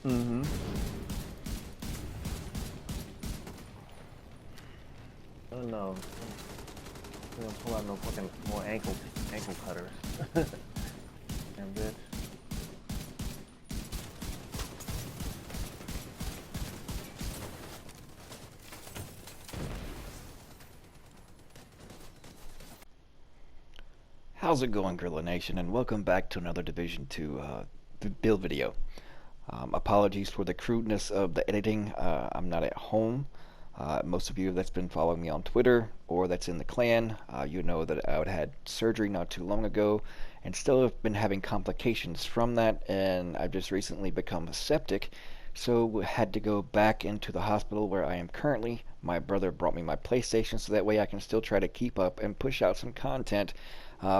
Mm-hmm. I don't know. I'm gonna pull out no fucking more ankle cutters. Damn bitch. How's it going, Gorilla Nation, and welcome back to another Division 2 build video. Apologies for the crudeness of the editing. I'm not at home. Most of you that's been following me on Twitter or that's in the clan, you know that I had surgery not too long ago and still have been having complications from that, and I've just recently become septic, so had to go back into the hospital where I am currently. My brother brought me my PlayStation so that way I can still try to keep up and push out some content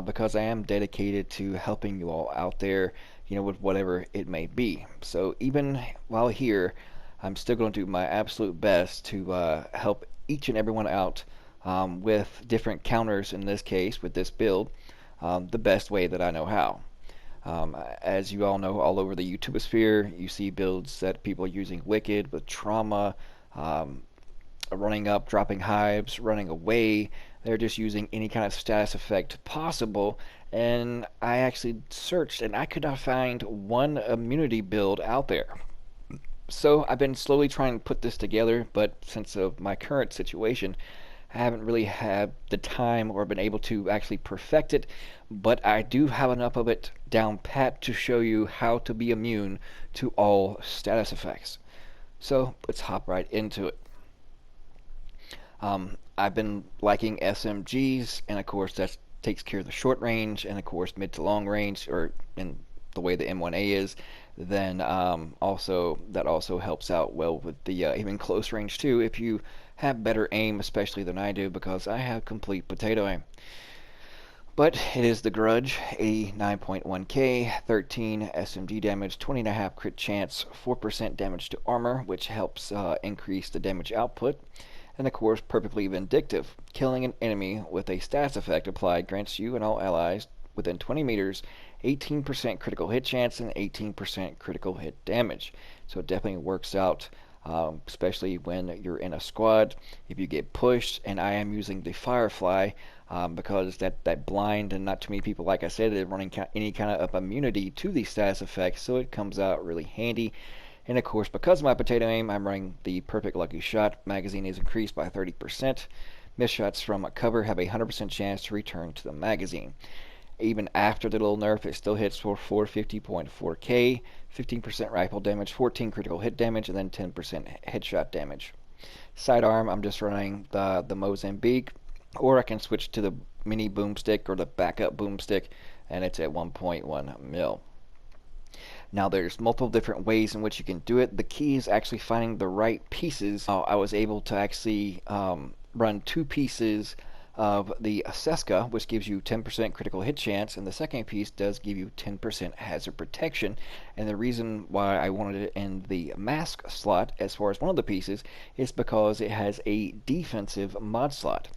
because I am dedicated to helping you all out there, with whatever it may be. So even while here, I'm still going to do my absolute best to help each and everyone out with different counters, in this case, with this build, the best way that I know how. As you all know, all over the YouTube sphere, you see builds that people are using Wicked with trauma, um, running up, dropping hives, running away. They're just using any kind of status effect possible. And I actually searched and I could not find one immunity build out there. So I've been slowly trying to put this together, but since of my current situation, I haven't really had the time or been able to actually perfect it, but I do have enough of it down pat to show you how to be immune to all status effects. So let's hop right into it. I've been liking SMGs, and of course that takes care of the short range, and of course mid to long range, or in the way the M1A is. Then also that also helps out well with the even close range too. If you have better aim, especially than I do, because I have complete potato aim. But it is the Grudge, 89.1k, 13 SMG damage, 20.5 crit chance, 4% damage to armor, which helps increase the damage output. And of course, perfectly vindictive. Killing an enemy with a status effect applied grants you and all allies within 20 meters 18% critical hit chance and 18% critical hit damage. So it definitely works out, especially when you're in a squad. If you get pushed, and I am using the Firefly because that blind and not too many people, like I said, are running any kind of immunity to these status effects, so it comes out really handy. And of course, because of my potato aim, I'm running the Perfect Lucky Shot. Magazine is increased by 30%. Missed shots from cover have a 100% chance to return to the magazine. Even after the little nerf, it still hits for 450.4k, 15% rifle damage, 14 critical hit damage, and then 10% headshot damage. Sidearm, I'm just running the Mozambique, or I can switch to the mini boomstick or the backup boomstick, and it's at 1.1 mil. Now there's multiple different ways in which you can do it. The key is actually finding the right pieces. I was able to actually run two pieces of the Seska, which gives you 10% critical hit chance, and the second piece does give you 10% hazard protection. And the reason why I wanted it in the mask slot as far as one of the pieces is because it has a defensive mod slot.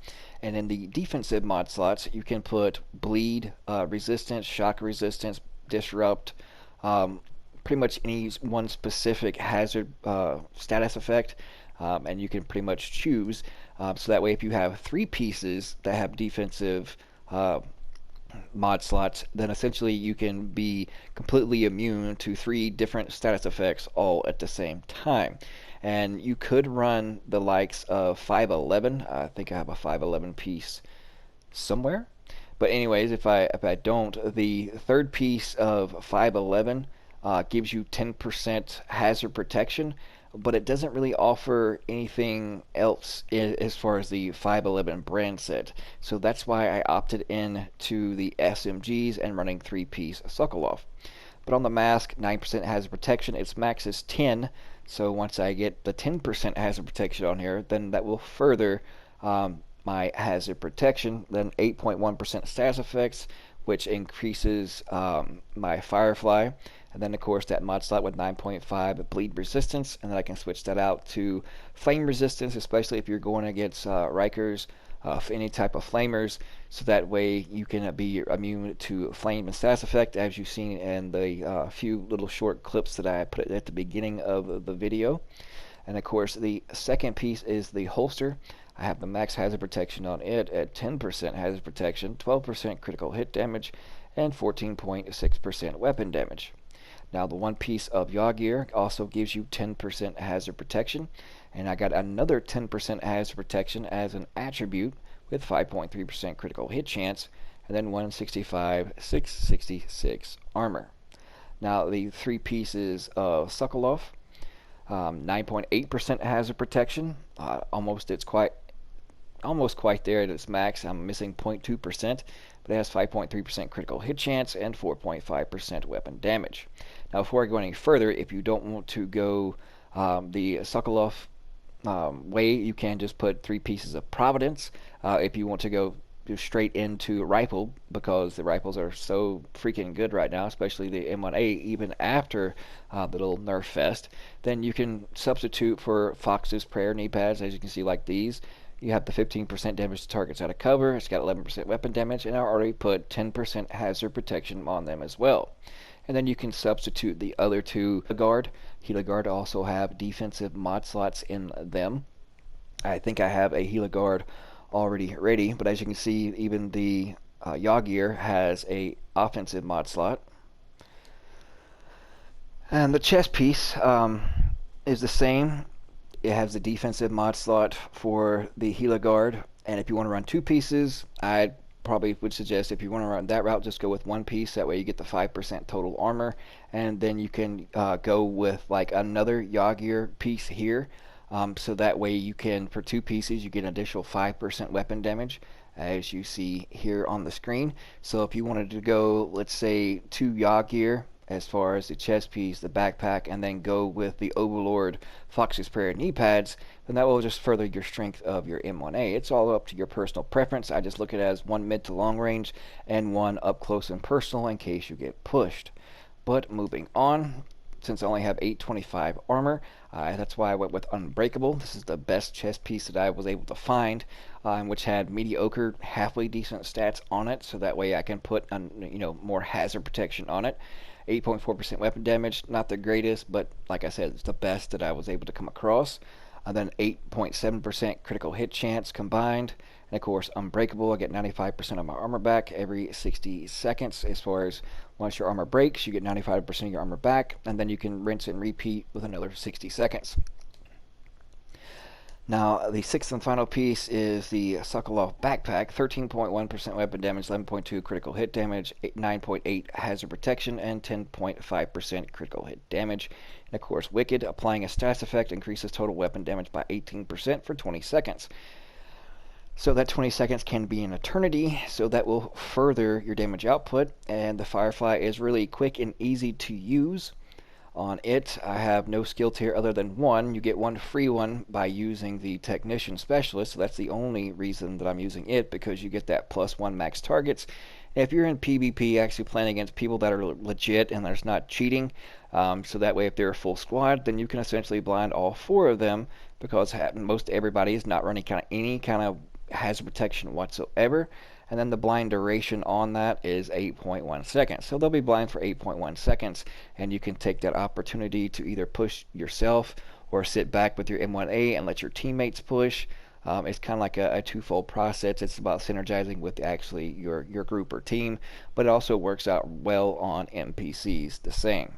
And in the defensive mod slots, you can put bleed, resistance, shock resistance, disrupt, pretty much any one specific hazard status effect, and you can pretty much choose. So that way, if you have three pieces that have defensive mod slots, then essentially you can be completely immune to three different status effects all at the same time. And you could run the likes of 511. I think I have a 511 piece somewhere. But anyways, if I don't, the third piece of 511 gives you 10% hazard protection, but it doesn't really offer anything else as far as the 511 brand set. So that's why I opted in to the SMGs and running 3-piece Sokolov. But on the mask, 9% hazard protection, its max is 10. So once I get the 10% hazard protection on here, then that will further my hazard protection. Then 8.1% status effects, which increases my firefly. And then, of course, that mod slot with 9.5 bleed resistance, and then I can switch that out to flame resistance, especially if you're going against Rikers, for any type of flamers, so that way you can be immune to flame and status effect, as you've seen in the few little short clips that I put at the beginning of the video. And of course, the second piece is the holster. I have the max hazard protection on it at 10% hazard protection, 12% critical hit damage, and 14.6% weapon damage. Now, the one piece of yaw gear also gives you 10% hazard protection, and I got another 10% hazard protection as an attribute with 5.3% critical hit chance, and then 165, 666 armor. Now, the three pieces of Sokolov, 9.8% hazard protection, almost quite there at its max. I'm missing 0.2%, but it has 5.3% critical hit chance and 4.5% weapon damage. Now, before I go any further, if you don't want to go the Sokolov way, you can just put 3 pieces of Providence. If you want to go straight into rifle, because the rifles are so freaking good right now, especially the M1A, even after the little nerf fest, then you can substitute for Fox's Prayer knee pads, as you can see, like these. You have the 15% damage to targets out of cover. It's got 11% weapon damage, and I already put 10% hazard protection on them as well. And then you can substitute the other two. Heliguard also have defensive mod slots in them. I think I have a Heliguard already ready, but as you can see, even the yaw gear has a offensive mod slot. And the chest piece is the same. It has the defensive mod slot for the Heliguard, and if you want to run 2 pieces, I probably would suggest, if you want to run that route, just go with 1 piece. That way you get the 5% total armor, and then you can go with like another yaw gear piece here. So that way you can, for 2 pieces, you get an additional 5% weapon damage, as you see here on the screen. So if you wanted to go, let's say, 2 yaw gear as far as the chest piece, the backpack, and then go with the Overlord Fox's Prayer knee pads, then that will just further your strength of your M1A. It's all up to your personal preference. I just look at it as 1 mid to long range and 1 up close and personal in case you get pushed. But moving on, since I only have 825 armor, that's why I went with Unbreakable. This is the best chest piece that I was able to find, which had mediocre, halfway decent stats on it, so that way I can put more hazard protection on it. 8.4% weapon damage, not the greatest, but like I said, it's the best that I was able to come across. And then 8.7% critical hit chance combined. And of course, Unbreakable, I get 95% of my armor back every 60 seconds. As far as once your armor breaks, you get 95% of your armor back, and then you can rinse and repeat with another 60 seconds. Now, the 6th and final piece is the Sokolov backpack. 13.1% weapon damage, 11.2 critical hit damage, 9.8 hazard protection, and 10.5% critical hit damage. And of course, Wicked, applying a status effect, increases total weapon damage by 18% for 20 seconds. So that 20 seconds can be an eternity, so that will further your damage output. And the Firefly is really quick and easy to use. On it, I have no skill tier other than 1. You get 1 free one by using the Technician Specialist, so that's the only reason that I'm using it, because you get that +1 max targets. And if you're in PvP, actually playing against people that are legit and there's not cheating, so that way if they're a full squad, then you can essentially blind all 4 of them, because most everybody is not running any kind of hazard protection whatsoever. And then the blind duration on that is 8.1 seconds. So they'll be blind for 8.1 seconds, and you can take that opportunity to either push yourself or sit back with your M1A and let your teammates push. It's kind of like a twofold process. It's about synergizing with actually your group or team, but it also works out well on NPCs the same.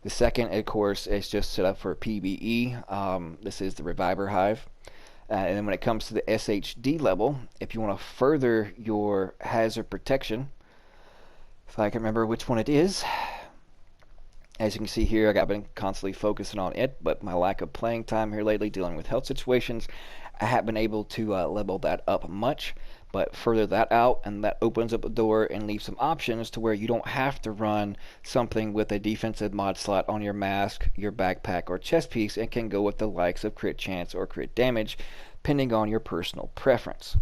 The second, of course, is just set up for PvE. This is the Reviver Hive. And then when it comes to the SHD level, if you want to further your hazard protection, if I can remember which one it is, as you can see here, I've been constantly focusing on it, but my lack of playing time here lately, dealing with health situations, I haven't been able to level that up much. But further that out, and that opens up a door and leaves some options to where you don't have to run something with a defensive mod slot on your mask, your backpack, or chest piece, and can go with the likes of crit chance or crit damage, depending on your personal preference.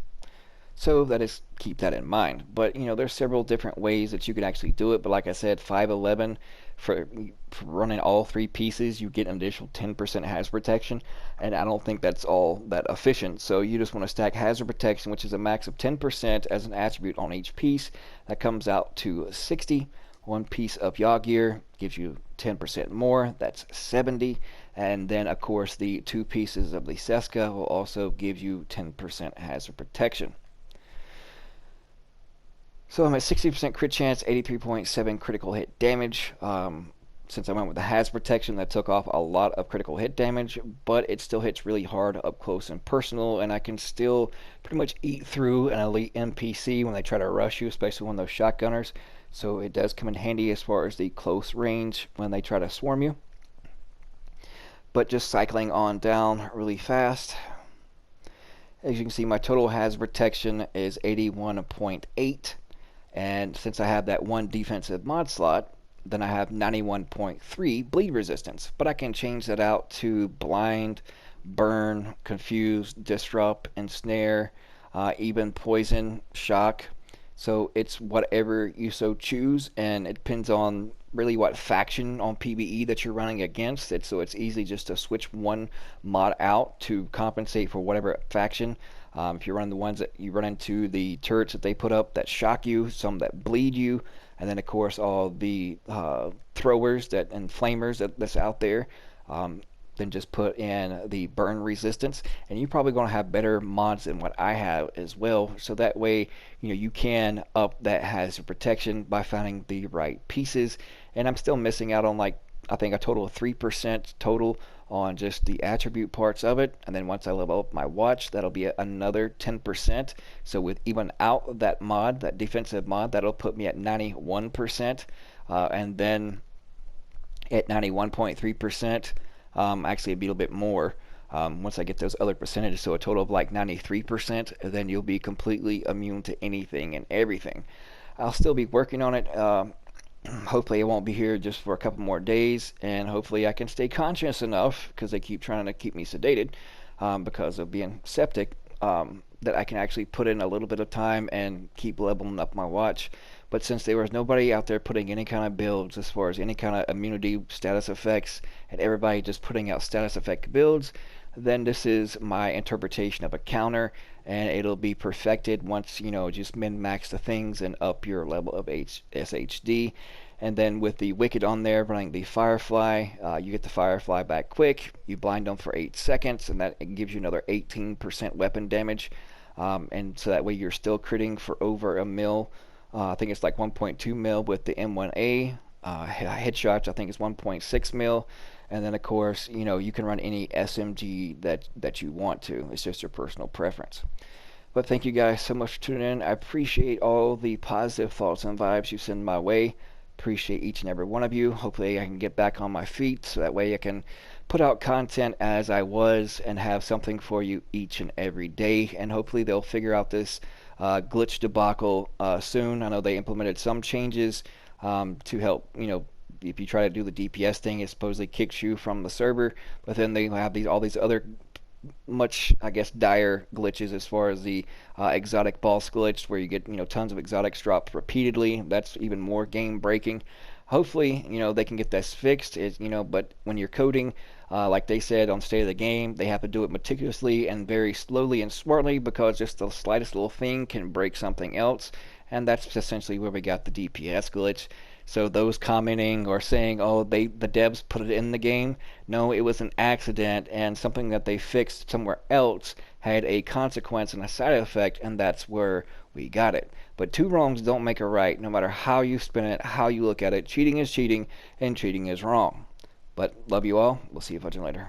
So that is, keep that in mind. But there's several different ways that you can actually do it. But like I said, 511 for running all three pieces, you get an additional 10% hazard protection, and I don't think that's all that efficient. So you just want to stack hazard protection, which is a max of 10% as an attribute on each piece. That comes out to 60. One piece of yaw gear gives you 10% more, that's 70. And then, of course, the two pieces of the Seska will also give you 10% hazard protection. So I'm at 60% crit chance, 83.7 critical hit damage. Since I went with the hazard protection, that took off a lot of critical hit damage, but it still hits really hard up close and personal, and I can still pretty much eat through an elite NPC when they try to rush you, especially one of those shotgunners. So it does come in handy as far as the close range when they try to swarm you. But just cycling on down really fast. As you can see, my total hazard protection is 81.8. And since I have that one defensive mod slot, then I have 91.3 bleed resistance. But I can change that out to blind, burn, confuse, disrupt, ensnare, even poison, shock. So it's whatever you so choose, and it depends on really what faction on PvE that you're running against. So it's easy just to switch one mod out to compensate for whatever faction. If you run the ones that you run into, the turrets that they put up that shock you, some that bleed you, and then of course all the throwers and flamers that's out there. Then just put in the burn resistance, and you're probably going to have better mods than what I have as well. So that way, you can up that hazard protection by finding the right pieces. And I'm still missing out on I think a total of 3% total on just the attribute parts of it. And then once I level up my watch, that'll be another 10%. So with even out that mod, that defensive mod, that'll put me at 91%. And then at 91.3%, actually it'd be a little bit more once I get those other percentages. So a total of 93%, then you'll be completely immune to anything and everything. I'll still be working on it. Hopefully I won't be here just for a couple more days, and hopefully I can stay conscious enough, because they keep trying to keep me sedated because of being septic, that I can actually put in a little bit of time and keep leveling up my watch. But since there was nobody out there putting any kind of builds as far as any kind of immunity status effects, and everybody just putting out status effect builds, then this is my interpretation of a counter, and it'll be perfected once just min-max the things and up your level of SHD. And then with the Wicked on there running the Firefly, you get the Firefly back quick, you blind them for 8 seconds, and that gives you another 18% weapon damage. And so that way you're still critting for over a mil. I think it's 1.2 mil with the M1A. Headshots I think is 1.6 mil. And then of course, you can run any SMG that you want to. It's just your personal preference. But thank you guys so much for tuning in. I appreciate all the positive thoughts and vibes you send my way. Appreciate each and every one of you. Hopefully I can get back on my feet so that way I can put out content as I was and have something for you each and every day. And hopefully they'll figure out this glitch debacle soon. I know they implemented some changes to help, if you try to do the DPS thing, it supposedly kicks you from the server, but then they have all these other much, I guess, dire glitches as far as the exotic boss glitch, where you get tons of exotics dropped repeatedly. That's even more game breaking. Hopefully they can get this fixed. But when you're coding, like they said on State of the Game, they have to do it meticulously and very slowly and smartly, because just the slightest little thing can break something else. And that's essentially where we got the DPS glitch. So those commenting or saying, oh, the devs put it in the game, no, it was an accident, and something that they fixed somewhere else had a consequence and a side effect, and that's where we got it. But two wrongs don't make a right, no matter how you spin it, how you look at it. Cheating is cheating, and cheating is wrong. But love you all. We'll see you later.